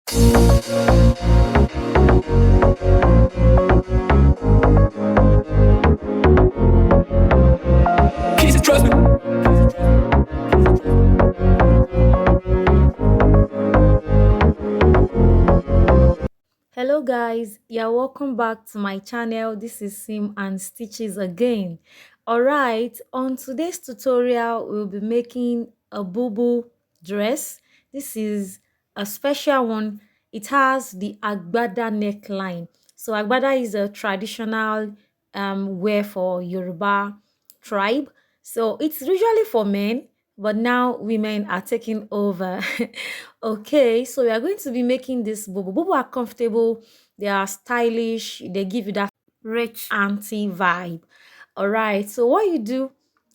Trust me. Hello guys, you're welcome back to my channel. This is Sim and Stitches again. Alright, on today's tutorial we'll be making a bubu dress. This is a special one. It has the Agbada neckline. So Agbada is a traditional wear for Yoruba tribe. So it's usually for men, but now women are taking over. Okay, so we are going to be making this bubu. Bubu are comfortable, they are stylish, they give you that rich auntie vibe. All right, so what you do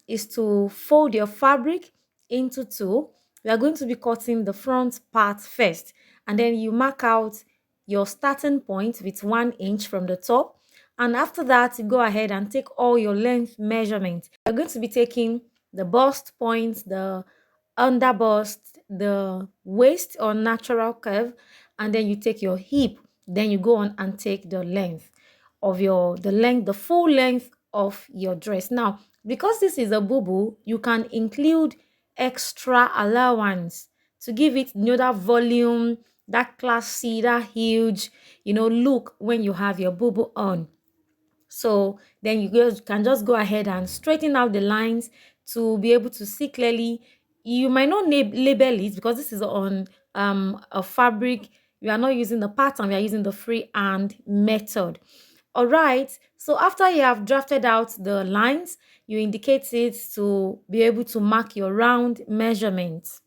is to fold your fabric into two. We are going to be cutting the front part first, and then you mark out your starting point with 1 inch from the top. And after that, you go ahead and take all your length measurements. You're going to be taking the bust point, the under bust, the waist or natural curve, and then you take your hip. Then you go on and take the length of the full length of your dress. Now, because this is a bubu, you can include extra allowance to give it, that volume, that classy, that huge, look when you have your bubu on. So then can just go ahead and straighten out the lines to be able to see clearly. You might not label it because this is on a fabric. We are not using the pattern, we are using the freehand method. All right, so after you have drafted out the lines, you indicate it to be able to mark your round measurements.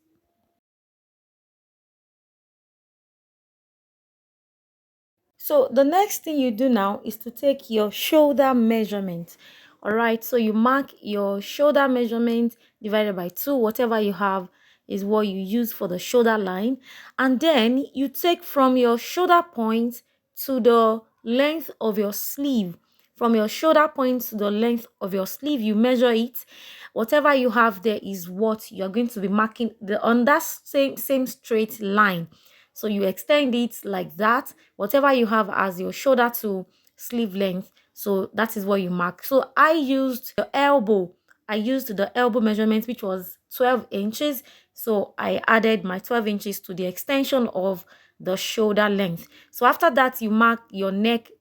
So the next thing you do now is to take your shoulder measurement. All right, so you mark your shoulder measurement divided by 2. Whatever you have is what you use for the shoulder line. And then you take from your shoulder point to the length of your sleeve. From your shoulder point to the length of your sleeve, you measure it. Whatever you have there is what you're going to be marking on that same straight line. So you extend it like that, whatever you have as your shoulder to sleeve length. So that is what you mark. So I used the elbow. I used the elbow measurement, which was 12 inches. So I added my 12 inches to the extension of the shoulder length. So after that, you mark your neck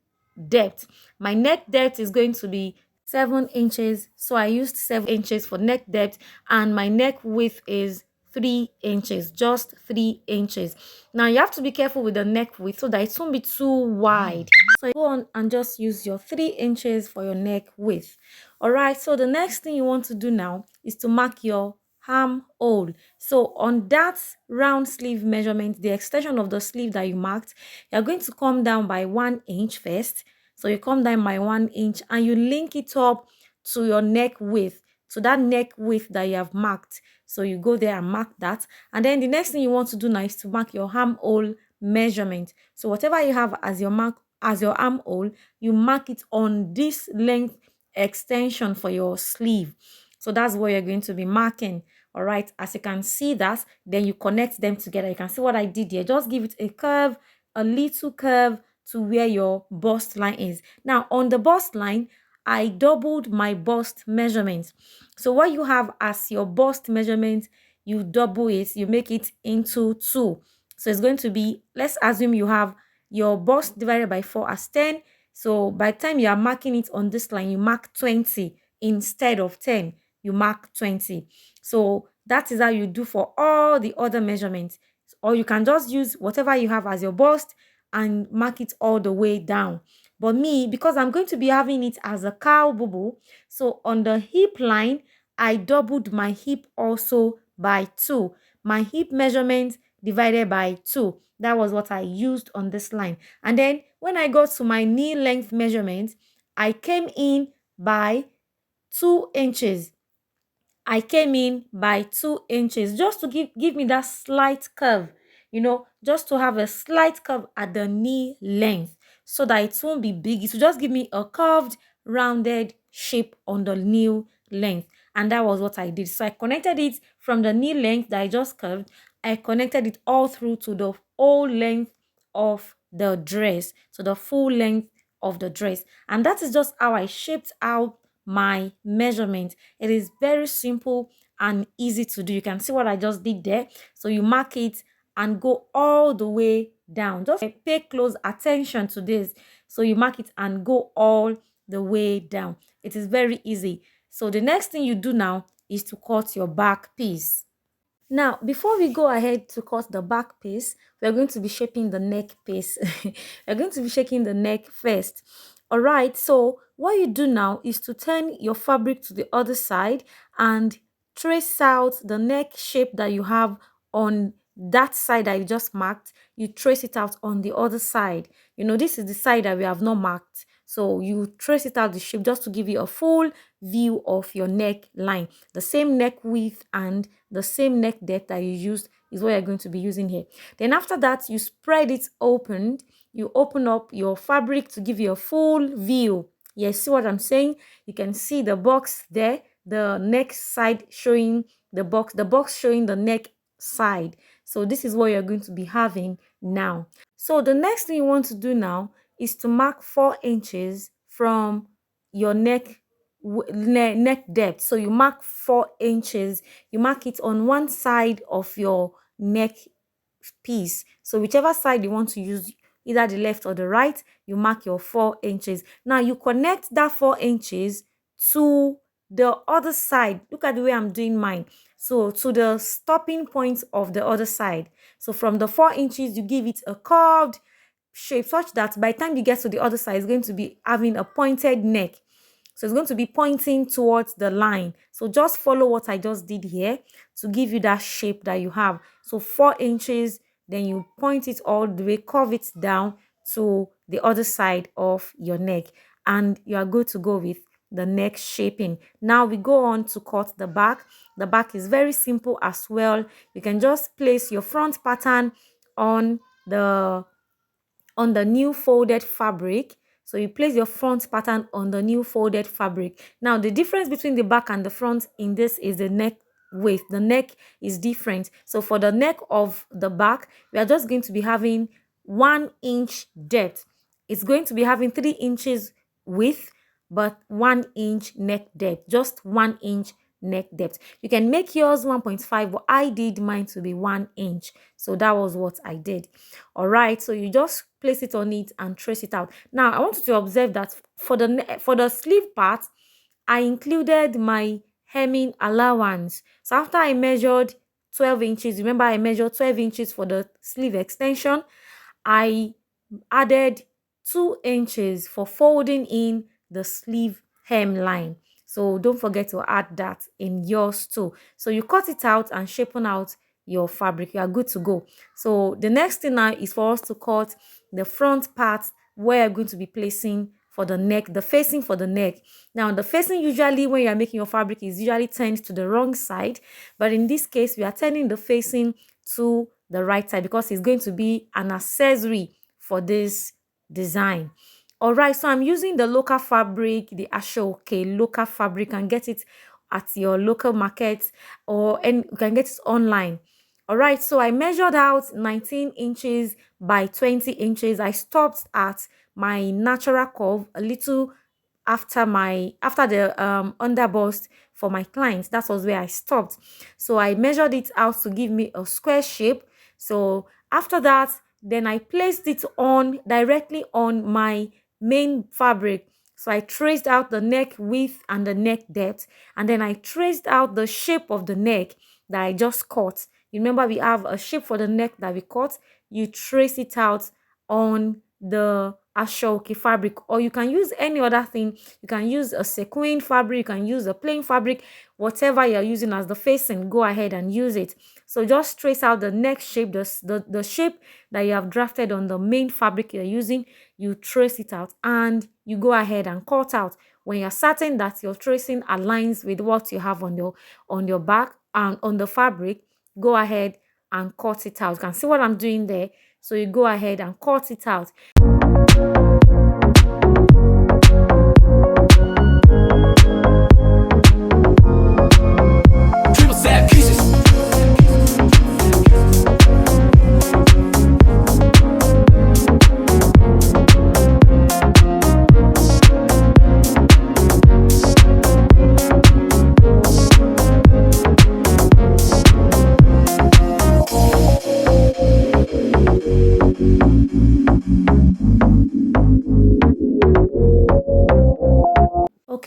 depth. My neck depth is going to be 7 inches. So I used 7 inches for neck depth, and my neck width is 3 inches, just 3 inches. Now you have to be careful with the neck width so that it won't be too wide. So you go on and just use your 3 inches for your neck width. All right, so the next thing you want to do now is to mark your armhole. So on that round sleeve measurement, the extension of the sleeve that you marked, you're going to come down by 1 inch first. So you come down by 1 inch and you link it up to your neck width, to that neck width that you have marked. So you go there and mark that. And then the next thing you want to do now is to mark your armhole measurement. So whatever you have as your armhole, you mark it on this length extension for your sleeve. So that's what you're going to be marking. All right, as you can see that, then you connect them together. You can see what I did here. Just give it a curve, a little curve to where your bust line is. Now on the bust line, I doubled my bust measurement. So what you have as your bust measurement, you double it, you make it into 2. So it's going to be, let's assume you have your bust divided by 4 as 10. So by the time you are marking it on this line, you mark 20 instead of 10. You mark 20. So that is how you do for all the other measurements. Or you can just use whatever you have as your bust and mark it all the way down. But me, because I'm going to be having it as a cowl bubu, so on the hip line, I doubled my hip also by 2. My hip measurement divided by 2. That was what I used on this line. And then when I got to my knee length measurement, I came in by 2 inches. I came in by 2 inches just to give me that slight curve, just to have a slight curve at the knee length so that it won't be big. It will just give me a curved, rounded shape on the knee length. And that was what I did. So I connected it from the knee length that I just curved. I connected it all through to the whole length of the dress, so the full length of the dress. And that is just how I shaped out my measurement. It is very simple and easy to do. You can see what I just did there. So you mark it and go all the way down. Just pay close attention to this. So you mark it and go all the way down. It is very easy. So the next thing you do now is to cut your back piece. Now, before we go ahead to cut the back piece, we're going to be shaping the neck piece. We're going to be shaping the neck first. All right, so what you do now is to turn your fabric to the other side and trace out the neck shape that you have on that side that you just marked. You trace it out on the other side. You know, this is the side that we have not marked. So you trace it out the shape just to give you a full view of your neck line. The same neck width and the same neck depth that you used is what you're going to be using here. Then after that, you spread it open. You open up your fabric to give you a full view. Yes, see what I'm saying? You can see the box there, the neck side showing the box showing the neck side. So this is what you're going to be having now. So the next thing you want to do now is to mark 4 inches from your neck depth. So you mark 4 inches. You mark it on one side of your neck piece. So whichever side you want to use, either the left or the right, you mark your 4 inches. Now you connect that 4 inches to the other side. Look at the way I'm doing mine. So to the stopping point of the other side. So from the 4 inches, you give it a curved shape such that by the time you get to the other side, it's going to be having a pointed neck. So it's going to be pointing towards the line. So just follow what I just did here to give you that shape that you have. So 4 inches, then you point it all the way, curve it down to the other side of your neck. And you are good to go with the neck shaping. Now we go on to cut the back. The back is very simple as well. You can just place your front pattern on the new folded fabric. So you place your front pattern on the new folded fabric. Now the difference between the back and the front in this is the neck width. The neck is different. So for the neck of the back, we are just going to be having 1 inch depth. It's going to be having 3 inches width, but 1 inch neck depth, just 1 inch neck depth. You can make yours 1.5, but I did mine to be 1 inch. So that was what I did. All right, so you just place it on it and trace it out. Now I want you to observe that for the sleeve part, I included my hemming allowance. So after I measured 12 inches, remember I measured 12 inches for the sleeve extension, I added 2 inches for folding in the sleeve hemline. So don't forget to add that in yours too. So you cut it out and shape out your fabric. You are good to go. So the next thing now is for us to cut the front part where you're going to be placing for the neck, the facing for the neck. Now the facing usually when you are making your fabric is usually turned to the wrong side, but in this case we are turning the facing to the right side because it's going to be an accessory for this design. All right, so I'm using the local fabric, the Ashoke local fabric. You can get it at your local market and you can get it online. All right, so I measured out 19 inches by 20 inches. I stopped at my natural curve a little after the underbust for my clients. That was where I stopped. So I measured it out to give me a square shape. So after that, then I placed it on directly on my main fabric. So I traced out the neck width and the neck depth, and then I traced out the shape of the neck that I just cut. You remember we have a shape for the neck that we cut. You trace it out on the Ashoke fabric, or you can use any other thing. You can use a sequin fabric, you can use a plain fabric, whatever you're using as the facing, go ahead and use it. So just trace out the neck shape, the shape that you have drafted on the main fabric you're using. You trace it out and you go ahead and cut out. When you're certain that your tracing aligns with what you have on your back and on the fabric, go ahead and cut it out. You can see what I'm doing there. So you go ahead and cut it out.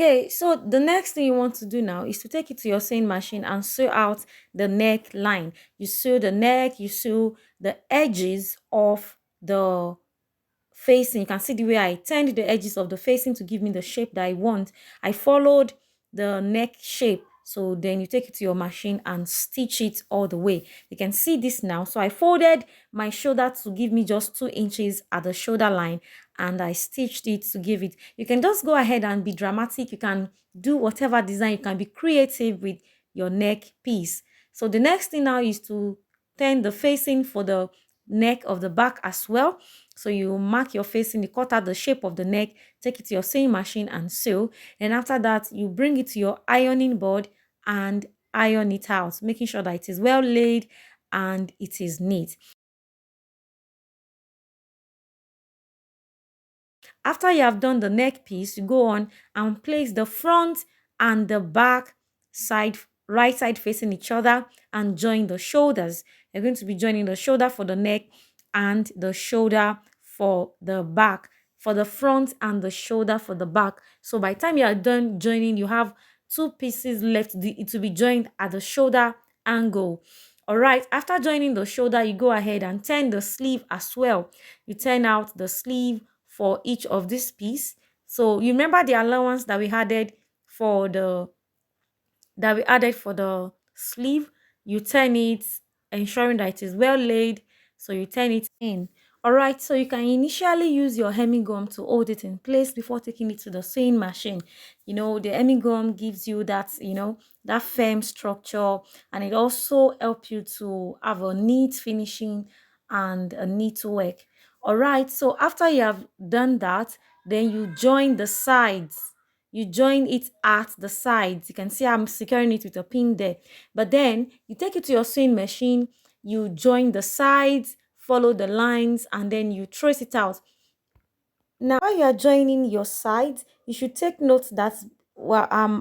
Okay, so the next thing you want to do now is to take it to your sewing machine and sew out the neckline. You sew the neck, you sew the edges of the facing. You can see the way I turned the edges of the facing to give me the shape that I want. I followed the neck shape. So then you take it to your machine and stitch it all the way. You can see this now. So I folded my shoulder to give me just 2 inches at the shoulder line, and I stitched it to give it. You can just go ahead and be dramatic. You can do whatever design. You can be creative with your neck piece. So the next thing now is to turn the facing for the neck of the back as well. So you mark your facing, you cut out the shape of the neck, take it to your sewing machine and sew. And after that, you bring it to your ironing board and iron it out, making sure that it is well laid and it is neat. After you have done the neck piece, you go on and place the front and the back side, right side facing each other, and join the shoulders. You're going to be joining the shoulder for the neck and the shoulder for the back, for the front and the shoulder for the back. So by the time you are done joining, you have 2 pieces left to be joined at the shoulder angle. All right, after joining the shoulder, you go ahead and turn the sleeve as well. You turn out the sleeve for each of this piece. So you remember the allowance that we added for the sleeve. You turn it, ensuring that it is well laid. So you turn it in. All right, so you can initially use your hemming gum to hold it in place before taking it to the sewing machine. You know, the hemming gum gives you that, that firm structure, and it also helps you to have a neat finishing and a neat work. All right, so after you have done that, then you join the sides. You join it at the sides. You can see I'm securing it with a pin there. But then you take it to your sewing machine, you join the sides, follow the lines, and then you trace it out. Now, while you are joining your sides, you should take note that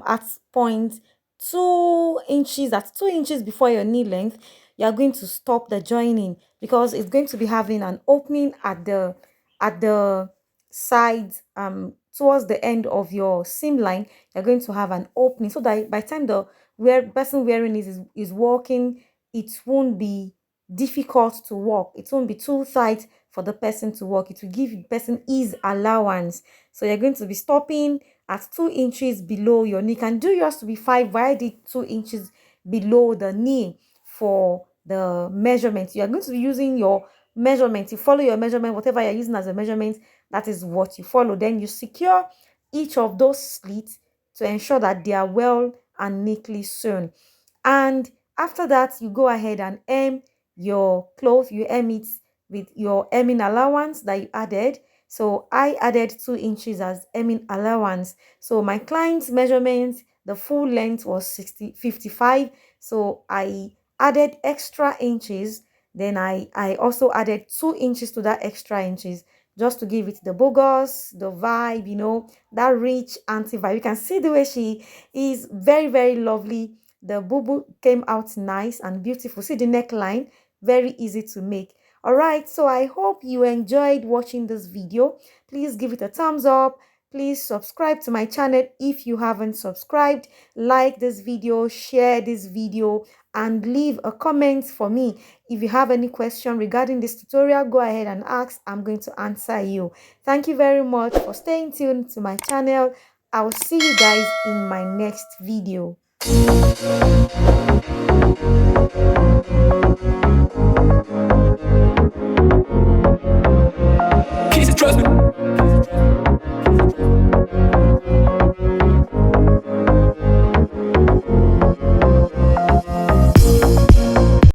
at point 2 inches, that's 2 inches before your knee length, you are going to stop the joining, because it's going to be having an opening at the sides, towards the end of your seam line. You're going to have an opening, so that by the time the person wearing is walking, it won't be difficult to walk. It won't be too tight for the person to walk. It will give the person ease allowance. So you're going to be stopping at 2 inches below your knee. You can do yours to be 5, but I did 2 inches below the knee for the measurement. You are going to be using your measurement. You follow your measurement, whatever you're using as a measurement, that is what you follow. Then you secure each of those slits to ensure that they are well and neatly sewn. And after that, you go ahead and hem your cloth. You hem it with your hemming allowance that you added. So I added 2 inches as hemming allowance. So my client's measurement, the full length was 55. So I added extra inches. Then I also added 2 inches to that extra inches, just to give it the bogus, the vibe, that rich auntie vibe. You can see the way she is very, very lovely. The bubu came out nice and beautiful. See the neckline, very easy to make. All right, so I hope you enjoyed watching this video. Please give it a thumbs up. Please subscribe to my channel if you haven't subscribed. Like this video, share this video, and leave a comment for me. If you have any question regarding this tutorial, go ahead and ask. I'm going to answer you. Thank you very much for staying tuned to my channel. I will see you guys in my next video.